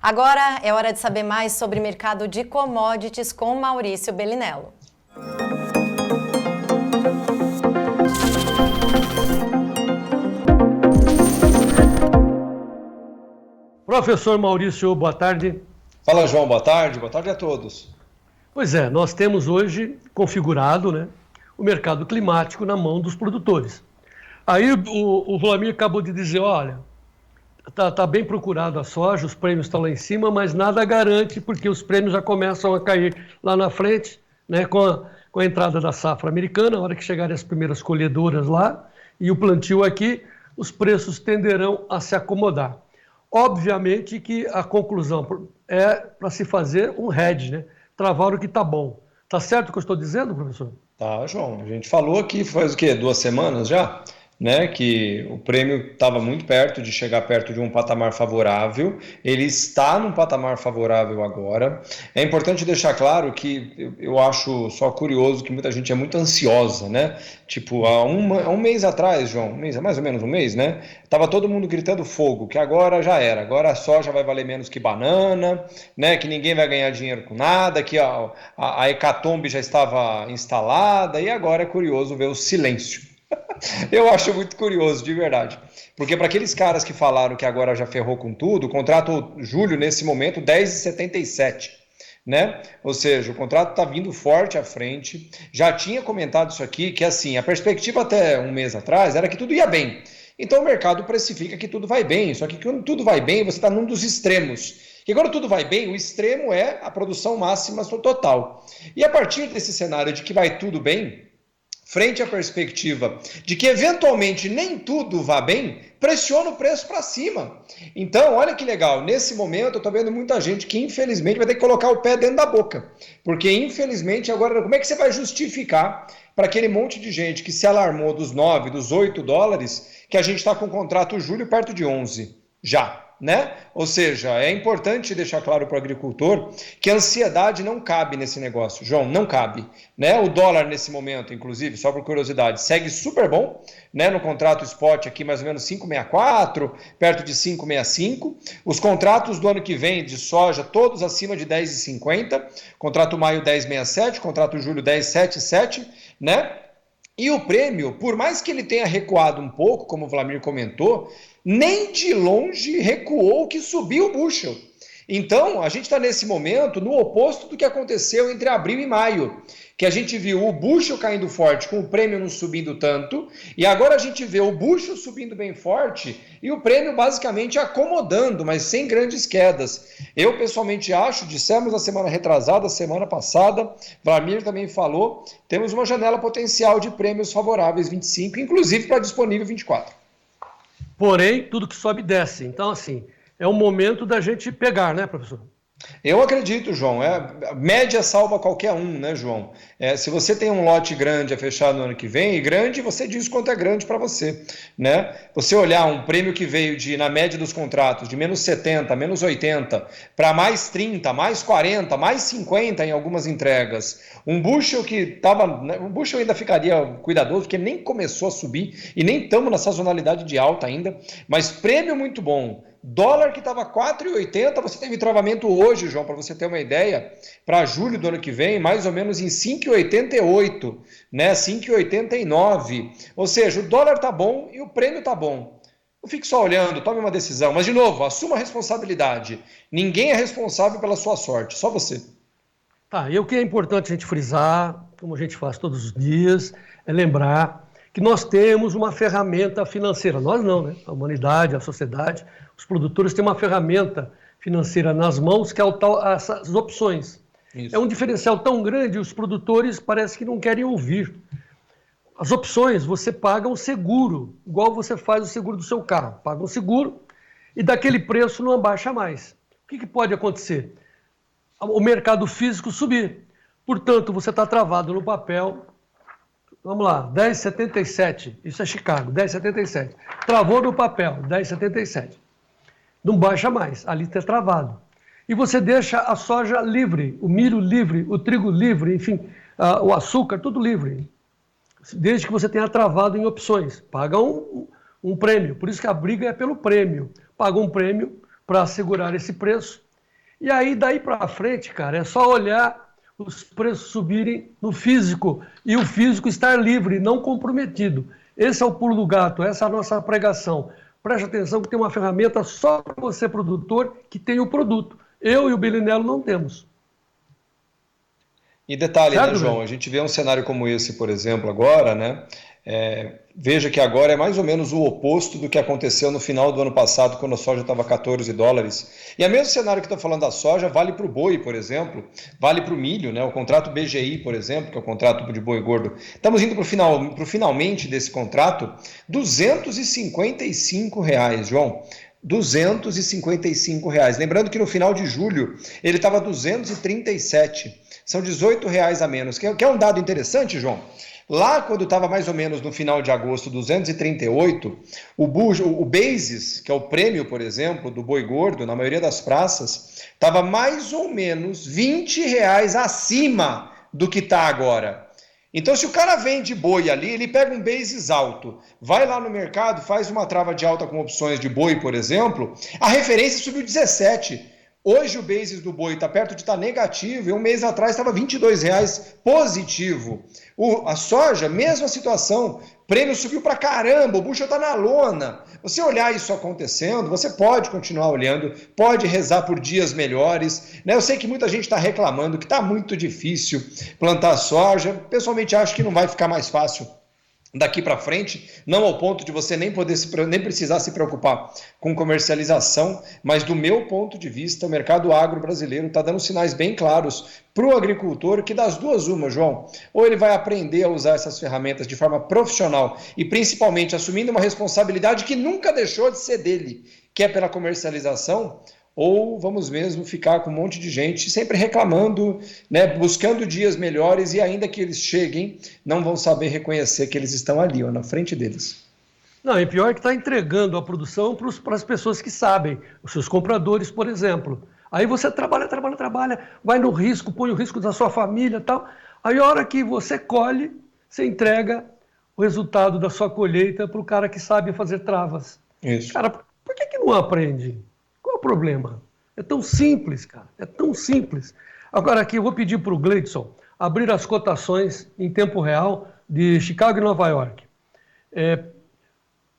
Agora é hora de saber mais sobre mercado de commodities com Maurício Bellinello. Professor Maurício, boa tarde. Fala, João, boa tarde a todos. Pois é, nós temos hoje configurado, o mercado climático na mão dos produtores. Aí o Vlamir acabou de dizer, olha, tá bem procurado a soja, os prêmios estão lá em cima, mas nada garante, porque os prêmios já começam a cair lá na frente, com a entrada da safra americana, na hora que chegarem as primeiras colhedoras lá, e o plantio aqui, os preços tenderão a se acomodar. Obviamente que a conclusão é para se fazer um hedge, travar o que está bom. Tá certo o que eu estou dizendo, professor? Tá, João. A gente falou aqui faz o quê? 2 semanas já? Que o prêmio estava muito perto de chegar perto de um patamar favorável. Ele está num patamar favorável agora. É importante deixar claro que eu acho só curioso que muita gente é muito ansiosa, Tipo, há um mês atrás, João, mais ou menos um mês, Tava todo mundo gritando fogo, que agora já era. Agora a soja vai valer menos que banana, Que ninguém vai ganhar dinheiro com nada, que a hecatombe já estava instalada. E agora é curioso ver o silêncio. Eu acho muito curioso, de verdade. Porque para aqueles caras que falaram que agora já ferrou com tudo, o contrato julho, nesse momento, 10,77, Ou seja, o contrato está vindo forte à frente. Já tinha comentado isso aqui, que assim, a perspectiva até um mês atrás era que tudo ia bem. Então o mercado precifica que tudo vai bem. Só que quando tudo vai bem, você está num dos extremos. E quando tudo vai bem, o extremo é a produção máxima total. E a partir desse cenário de que vai tudo bem, frente à perspectiva de que eventualmente nem tudo vá bem, pressiona o preço para cima. Então, olha que legal, nesse momento eu estou vendo muita gente que infelizmente vai ter que colocar o pé dentro da boca, porque infelizmente agora como é que você vai justificar para aquele monte de gente que se alarmou dos 9, dos 8 dólares, que a gente está com o contrato julho perto de 11 já? Ou seja, é importante deixar claro para o agricultor que a ansiedade não cabe nesse negócio, João, não cabe, O dólar nesse momento, inclusive, só por curiosidade, segue super bom, No contrato spot aqui mais ou menos 5,64, perto de 5,65. Os contratos do ano que vem de soja todos acima de 10,50, contrato maio 10,67, contrato julho 10,77, E o prêmio, por mais que ele tenha recuado um pouco, como o Vlamir comentou, nem de longe recuou o que subiu o bushel. Então, a gente está nesse momento no oposto do que aconteceu entre abril e maio, que a gente viu o bushel caindo forte com o prêmio não subindo tanto, e agora a gente vê o bushel subindo bem forte e o prêmio basicamente acomodando, mas sem grandes quedas. Eu pessoalmente acho, dissemos na semana retrasada, semana passada, Vlamir também falou, temos uma janela potencial de prêmios favoráveis 25, inclusive para disponível 24. Porém, tudo que sobe desce. Então, assim, é o momento da gente pegar, professor? Eu acredito, João. Média salva qualquer um, João? Se você tem um lote grande a fechar no ano que vem, e grande, você diz quanto é grande para você, Você olhar um prêmio que veio na média dos contratos, de menos 70, menos 80, para mais 30, mais 40, mais 50 em algumas entregas. Um bushel que estava... O bushel ainda ficaria cuidadoso, porque nem começou a subir, e nem estamos na sazonalidade de alta ainda, mas prêmio muito bom. Dólar que estava 4,80, você teve travamento hoje, João, para você ter uma ideia, para julho do ano que vem, mais ou menos em 5,88, 5,89. Ou seja, o dólar está bom e o prêmio está bom. Não fique só olhando, tome uma decisão. Mas, de novo, assuma a responsabilidade. Ninguém é responsável pela sua sorte, só você. Tá, e o que é importante a gente frisar, como a gente faz todos os dias, é lembrar que nós temos uma ferramenta financeira. Nós não, A humanidade, a sociedade, os produtores têm uma ferramenta financeira nas mãos que é essas opções. Isso. É um diferencial tão grande, os produtores parece que não querem ouvir. As opções, você paga um seguro, igual você faz o seguro do seu carro. Paga um seguro e daquele preço não abaixa mais. O que pode acontecer? O mercado físico subir. Portanto, você está travado no papel. Vamos lá, 10,77, isso é Chicago, 10,77. Travou no papel, 10,77. Não baixa mais, ali está travado. E você deixa a soja livre, o milho livre, o trigo livre, enfim, o açúcar, tudo livre. Desde que você tenha travado em opções. Paga um prêmio, por isso que a briga é pelo prêmio. Paga um prêmio para assegurar esse preço E aí, daí para frente, cara, é só olhar os preços subirem no físico e o físico estar livre, não comprometido. Esse é o pulo do gato, essa é a nossa pregação. Preste atenção que tem uma ferramenta só para você, produtor, que tem o produto. Eu e o Belinello não temos. E detalhe, Certo, né, João? velho? A gente vê um cenário como esse, por exemplo, agora, né? Veja que agora é mais ou menos o oposto do que aconteceu no final do ano passado, quando a soja estava 14 dólares. E o mesmo cenário que está falando da soja vale para o boi, por exemplo, vale para o milho, né? O contrato BGI, por exemplo, que é o contrato de boi gordo. Estamos indo para o finalmente desse contrato, R$ 255, João. R$ 255. Lembrando que no final de julho ele estava 237. São R$ 18 a menos. Quer um dado interessante, João? Lá, quando estava mais ou menos no final de agosto, 238, o Basis, que é o prêmio, por exemplo, do boi gordo, na maioria das praças, estava mais ou menos R$ 20 acima do que está agora. Então, se o cara vende boi ali, ele pega um basis alto, vai lá no mercado, faz uma trava de alta com opções de boi, por exemplo, a referência subiu 17. Hoje o basis do boi está perto de estar negativo e um mês atrás estava R$ 22 positivo. A soja, mesma situação, prêmio subiu para caramba, o bucho está na lona. Você olhar isso acontecendo, você pode continuar olhando, pode rezar por dias melhores. Né? Eu sei que muita gente está reclamando que está muito difícil plantar soja. Pessoalmente acho que não vai ficar mais fácil daqui para frente, não ao ponto de você nem precisar se preocupar com comercialização, mas do meu ponto de vista, o mercado agro brasileiro está dando sinais bem claros para o agricultor que das duas uma, João, ou ele vai aprender a usar essas ferramentas de forma profissional e principalmente assumindo uma responsabilidade que nunca deixou de ser dele, que é pela comercialização, ou vamos mesmo ficar com um monte de gente sempre reclamando, né, buscando dias melhores e ainda que eles cheguem, não vão saber reconhecer que eles estão ali, ó, na frente deles. Não, e pior que está entregando a produção para as pessoas que sabem, os seus compradores, por exemplo. Aí você trabalha, vai no risco, põe o risco da sua família e tal. Aí a hora que você colhe, você entrega o resultado da sua colheita para o cara que sabe fazer travas. Isso. Cara, por que não aprende? Qual é o problema? É tão simples, cara. É tão simples. Agora aqui eu vou pedir para o Gleidson abrir as cotações em tempo real de Chicago e Nova York.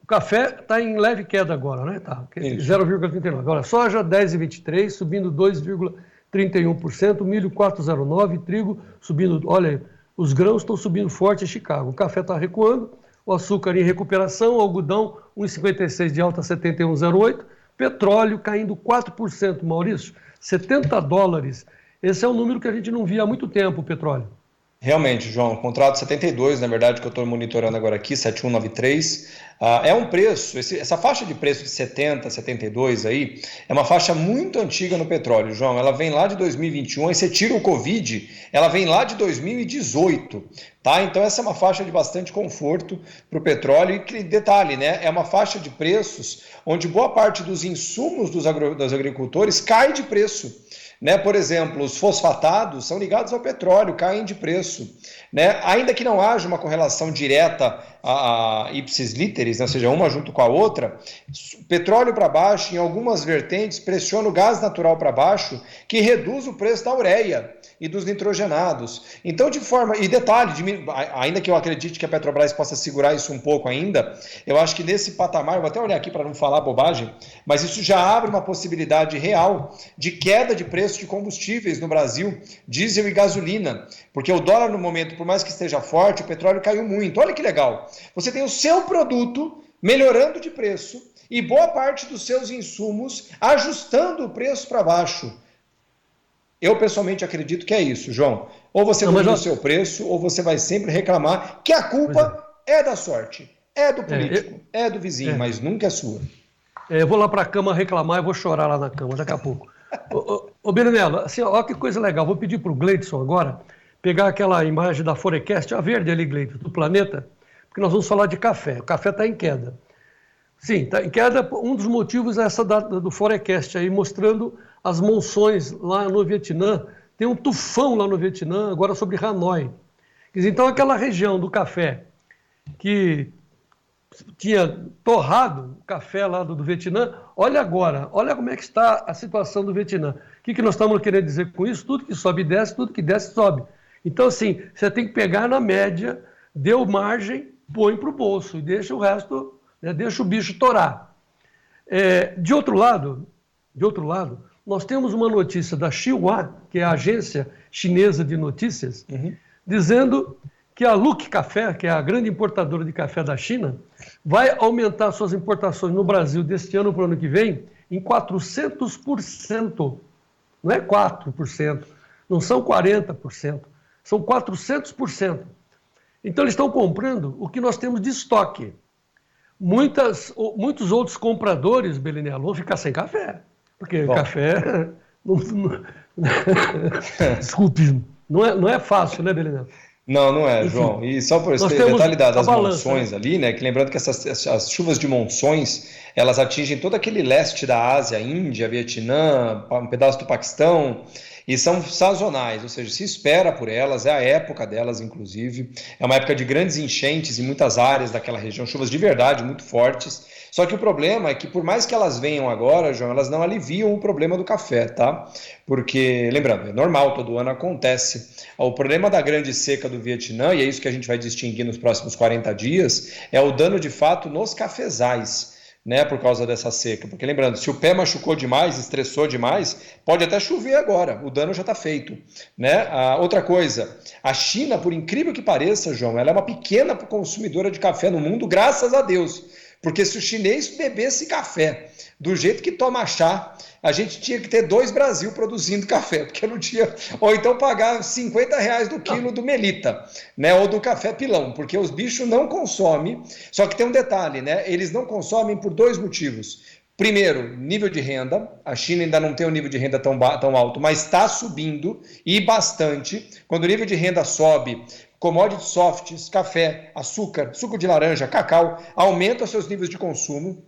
O café está em leve queda agora, né? Tá, 0,39. Agora, soja 10,23, subindo 2,31%, milho 4,09, trigo subindo, olha, os grãos estão subindo forte em Chicago. O café está recuando, o açúcar em recuperação, o algodão 1,56 de alta 71,08, petróleo caindo 4%, Maurício, 70 dólares. Esse é um número que a gente não via há muito tempo, o petróleo. Realmente, João, contrato 72, na verdade, que eu estou monitorando agora aqui, 7193, é um preço, essa faixa de preço de 70, 72 aí, é uma faixa muito antiga no petróleo, João, ela vem lá de 2021, aí você tira o Covid, ela vem lá de 2018, tá? Então essa é uma faixa de bastante conforto para o petróleo e que detalhe, né, é uma faixa de preços onde boa parte dos insumos dos agricultores cai de preço. Né? Por exemplo, os fosfatados são ligados ao petróleo, caem de preço. Né? Ainda que não haja uma correlação direta a ipsis literis, né? Ou seja, uma junto com a outra, petróleo para baixo, em algumas vertentes, pressiona o gás natural para baixo, que reduz o preço da ureia e dos nitrogenados. Então, de forma... E detalhe, ainda que eu acredite que a Petrobras possa segurar isso um pouco ainda, eu acho que nesse patamar, vou até olhar aqui para não falar bobagem, mas isso já abre uma possibilidade real de queda de preço de combustíveis no Brasil, diesel e gasolina, porque o dólar no momento, por mais que esteja forte, o petróleo caiu muito. Olha que legal, você tem o seu produto melhorando de preço e boa parte dos seus insumos ajustando o preço para baixo. Eu pessoalmente acredito que é isso, João. Ou você domina o seu preço, ou você vai sempre reclamar que a culpa é da sorte, é do político, é do vizinho, mas nunca é sua. Eu vou lá para a cama reclamar e vou chorar lá na cama daqui a pouco. Ô Belinello, assim, ó, que coisa legal. Vou pedir para o Gleidson agora pegar aquela imagem da Forecast, a verde ali, Gleidson, do planeta, porque nós vamos falar de café. O café está em queda. Sim, está em queda. Um dos motivos é essa do Forecast aí, mostrando as monções lá no Vietnã. Tem um tufão lá no Vietnã, agora sobre Hanoi. Então, aquela região do café que tinha torrado o café lá do Vietnã. Olha agora, olha como é que está a situação do Vietnã. O que nós estamos querendo dizer com isso? Tudo que sobe desce, tudo que desce sobe. Então, assim, você tem que pegar na média, deu margem, põe para o bolso e deixa o resto, né, deixa o bicho torar. De outro lado, nós temos uma notícia da Xinhua, que é a agência chinesa de notícias, dizendo que a Luckin Café, que é a grande importadora de café da China, vai aumentar suas importações no Brasil deste ano para o ano que vem em 400%. Não é 4%, não são 40%, são 400%. Então eles estão comprando o que nós temos de estoque. Muitos outros compradores, Belinello, vão ficar sem café, porque café... Desculpe, não é fácil, né, Belinello? Não é, Enfim, João. E só por esse detalhe das monções ali, né? Que lembrando que as chuvas de monções, elas atingem todo aquele leste da Ásia, Índia, Vietnã, um pedaço do Paquistão, e são sazonais, ou seja, se espera por elas, é a época delas, inclusive. É uma época de grandes enchentes em muitas áreas daquela região, chuvas de verdade muito fortes. Só que o problema é que, por mais que elas venham agora, João, elas não aliviam o problema do café, tá? Porque, lembrando, é normal, todo ano acontece. O problema da grande seca do Vietnã, e é isso que a gente vai distinguir nos próximos 40 dias, é o dano de fato nos cafezais, né, por causa dessa seca. Porque lembrando, se o pé machucou demais, estressou demais, pode até chover agora, o dano já está feito, né? Outra coisa, a China, por incrível que pareça, João, ela é uma pequena consumidora de café no mundo, graças a Deus. Porque se o chinês bebesse café do jeito que toma chá, a gente tinha que ter 2 Brasil produzindo café, porque não tinha... Ou então pagar R$50 do quilo do Melita, né? Ou do café pilão, porque os bichos não consomem. Só que tem um detalhe, né? Eles não consomem por 2 motivos. Primeiro, nível de renda. A China ainda não tem um nível de renda tão alto, mas está subindo, e bastante. Quando o nível de renda sobe, commodities softs, café, açúcar, suco de laranja, cacau, aumentam seus níveis de consumo.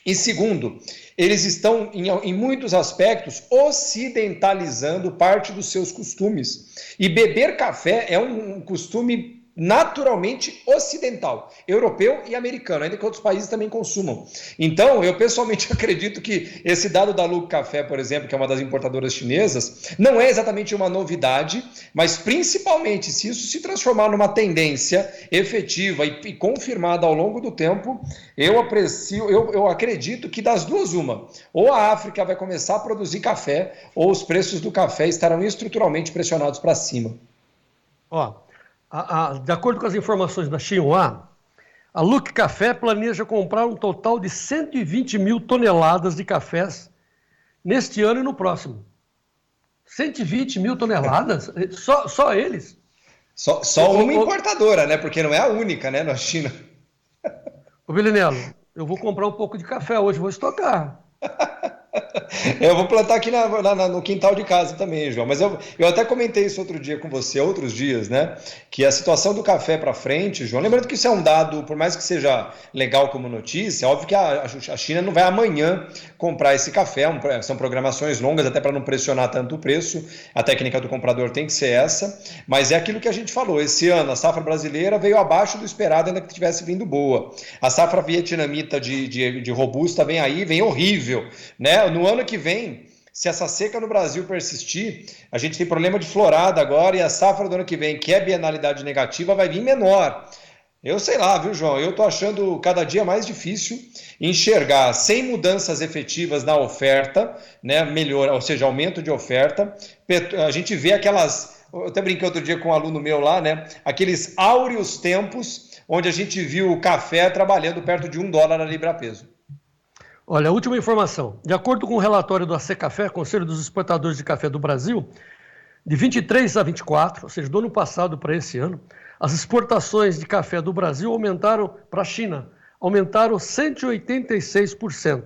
E segundo, eles estão, em muitos aspectos, ocidentalizando parte dos seus costumes. E beber café é um costume naturalmente ocidental, europeu e americano, ainda que outros países também consumam. Então, eu pessoalmente acredito que esse dado da Luckin Café, por exemplo, que é uma das importadoras chinesas, não é exatamente uma novidade, mas principalmente se isso se transformar numa tendência efetiva e confirmada ao longo do tempo, eu acredito que das duas uma, ou a África vai começar a produzir café, ou os preços do café estarão estruturalmente pressionados para cima. De acordo com as informações da Xinhua, a Luckin Café planeja comprar um total de 120 mil toneladas de cafés neste ano e no próximo. 120 mil toneladas? Só eles? Só uma importadora, né? Porque não é a única, né, na China. Ô, Belinello, eu vou comprar um pouco de café hoje, vou estocar. Eu vou plantar aqui no quintal de casa também, João. Mas eu até comentei isso outro dia com você, outros dias, né? Que a situação do café para frente, João, lembrando que isso é um dado, por mais que seja legal como notícia, óbvio que a China não vai amanhã comprar esse café, são programações longas, até para não pressionar tanto o preço, a técnica do comprador tem que ser essa, mas é aquilo que a gente falou, esse ano a safra brasileira veio abaixo do esperado, ainda que tivesse vindo boa. A safra vietnamita de robusta vem aí, vem horrível, né? No ano que vem, se essa seca no Brasil persistir, a gente tem problema de florada agora, e a safra do ano que vem, que é bienalidade negativa, vai vir menor. Eu sei lá, viu, João? Eu estou achando cada dia mais difícil enxergar, sem mudanças efetivas na oferta, né, ou seja, aumento de oferta. A gente vê aquelas... Eu até brinquei outro dia com um aluno meu lá, né? Aqueles áureos tempos onde a gente viu o café trabalhando perto de $1 a libra-peso. Olha, a última informação. De acordo com o relatório do AC Café, Conselho dos Exportadores de Café do Brasil, de 23 a 24, ou seja, do ano passado para esse ano, as exportações de café do Brasil aumentaram para a China, aumentaram 186%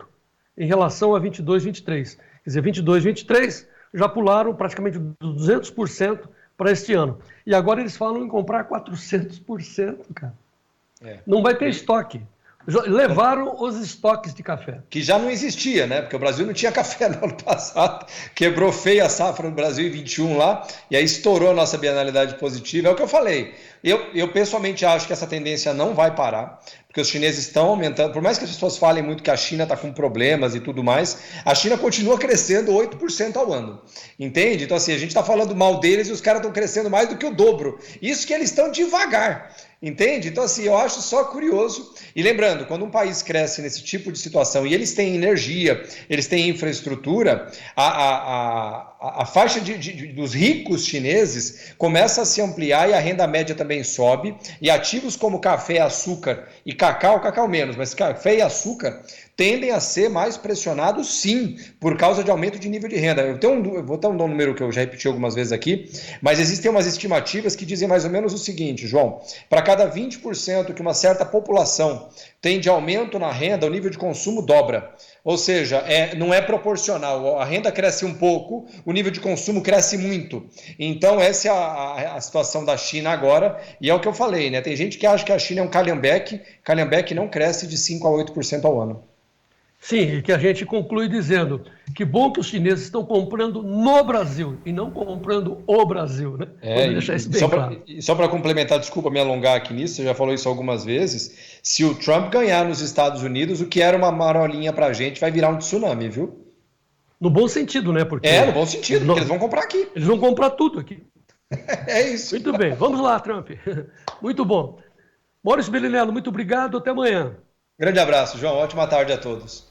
em relação a 22, 23. Quer dizer, 22, 23 já pularam praticamente 200% para este ano. E agora eles falam em comprar 400%, cara. Não vai ter estoque. Levaram os estoques de café. Que já não existia, né? Porque o Brasil não tinha café no ano passado. Quebrou feia a safra no Brasil em 21 lá, e aí estourou a nossa bienalidade positiva. É o que eu falei. Eu pessoalmente acho que essa tendência não vai parar, porque porque os chineses estão aumentando, por mais que as pessoas falem muito que a China está com problemas e tudo mais, a China continua crescendo 8% ao ano, entende? Então assim, a gente está falando mal deles e os caras estão crescendo mais do que o dobro, isso que eles estão devagar. Entende? Então, assim, eu acho só curioso. E lembrando, quando um país cresce nesse tipo de situação e eles têm energia, eles têm infraestrutura, a faixa dos ricos chineses começa a se ampliar e a renda média também sobe. E ativos como café, açúcar e cacau menos, mas café e açúcar tendem a ser mais pressionados, sim, por causa de aumento de nível de renda. Eu vou dar um número que eu já repeti algumas vezes aqui, mas existem umas estimativas que dizem mais ou menos o seguinte, João: para cada 20% que uma certa população tem de aumento na renda, o nível de consumo dobra. Ou seja, não é proporcional. A renda cresce um pouco, o nível de consumo cresce muito. Então, essa é a situação da China agora, e é o que eu falei, né? Tem gente que acha que a China é um calhambeque não cresce de 5% a 8% ao ano. Sim, e que a gente conclui dizendo que bom que os chineses estão comprando no Brasil e não comprando o Brasil, né? Vamos deixar isso bem claro. Só para complementar, desculpa me alongar aqui nisso, você já falou isso algumas vezes, se o Trump ganhar nos Estados Unidos, o que era uma marolinha para a gente vai virar um tsunami, viu? No bom sentido, né? Porque no bom sentido, porque eles vão comprar aqui. Eles vão comprar tudo aqui. É isso. Muito bem, vamos lá, Trump. Muito bom. Maurício Bellinello, muito obrigado, até amanhã. Grande abraço, João. Ótima tarde a todos.